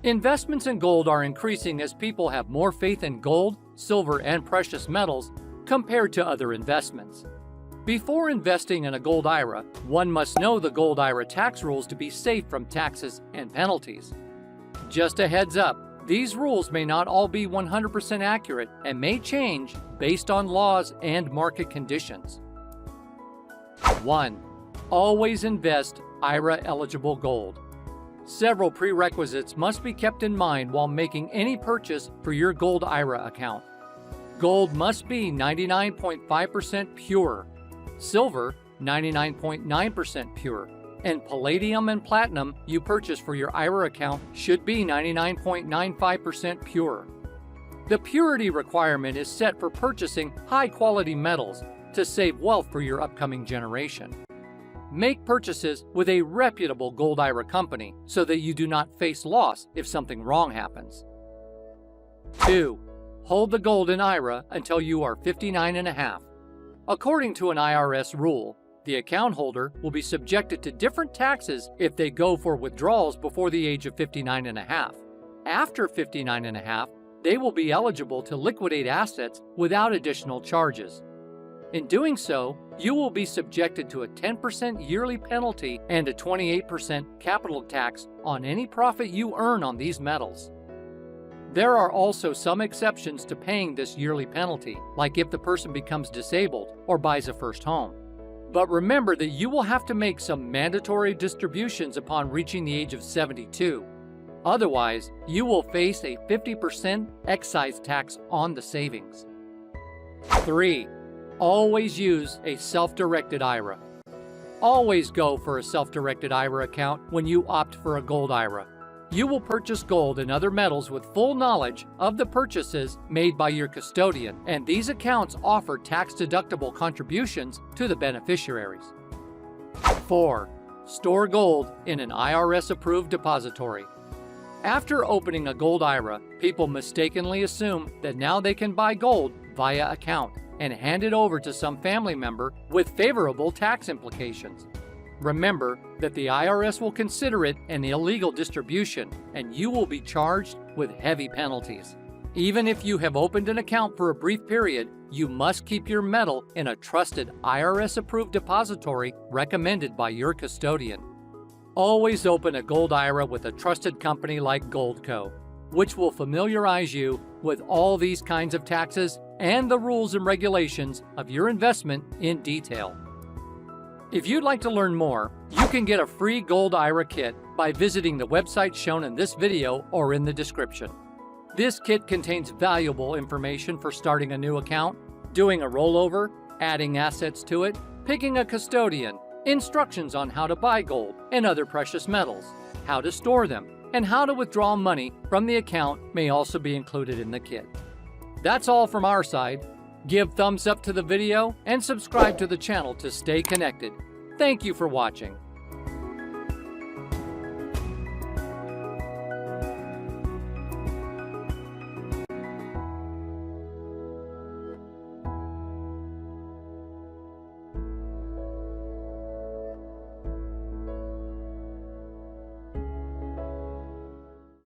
Investments in gold are increasing as people have more faith in gold, silver, and precious metals compared to other investments. Before investing in a Gold IRA, one must know the Gold IRA tax rules to be safe from taxes and penalties. Just a heads up, these rules may not all be 100% accurate and may change based on laws and market conditions. 1. Always invest IRA-eligible gold. Several prerequisites must be kept in mind while making any purchase for your Gold IRA account. Gold must be 99.5% pure, silver 99.9% pure, and palladium and platinum you purchase for your IRA account should be 99.95% pure. The purity requirement is set for purchasing high-quality metals to save wealth for your upcoming generation. Make purchases with a reputable Gold IRA company so that you do not face loss if something wrong happens. 2. Hold the gold in IRA until you are 59.5. According to an IRS rule, the account holder will be subjected to different taxes if they go for withdrawals before the age of 59.5. After 59.5, they will be eligible to liquidate assets without additional charges. In doing so, you will be subjected to a 10% yearly penalty and a 28% capital tax on any profit you earn on these metals. There are also some exceptions to paying this yearly penalty, like if the person becomes disabled or buys a first home. But remember that you will have to make some mandatory distributions upon reaching the age of 72. Otherwise, you will face a 50% excise tax on the savings. 3. Always use a self-directed IRA. Always go for a self-directed IRA account when you opt for a Gold IRA. You will purchase gold and other metals with full knowledge of the purchases made by your custodian, and these accounts offer tax-deductible contributions to the beneficiaries. 4. Store gold in an IRS-approved depository. After opening a Gold IRA, people mistakenly assume that now they can buy gold via account and hand it over to some family member with favorable tax implications. Remember that the IRS will consider it an illegal distribution and you will be charged with heavy penalties. Even if you have opened an account for a brief period, you must keep your metal in a trusted IRS-approved depository recommended by your custodian. Always open a Gold IRA with a trusted company like Goldco, which will familiarize you with all these kinds of taxes and the rules and regulations of your investment in detail. If you'd like to learn more, you can get a free Gold IRA kit by visiting the website shown in this video or in the description. This kit contains valuable information for starting a new account, doing a rollover, adding assets to it, picking a custodian, instructions on how to buy gold and other precious metals, how to store them, and how to withdraw money from the account may also be included in the kit. That's all from our side. Give thumbs up to the video and subscribe to the channel to stay connected. Thank you for watching.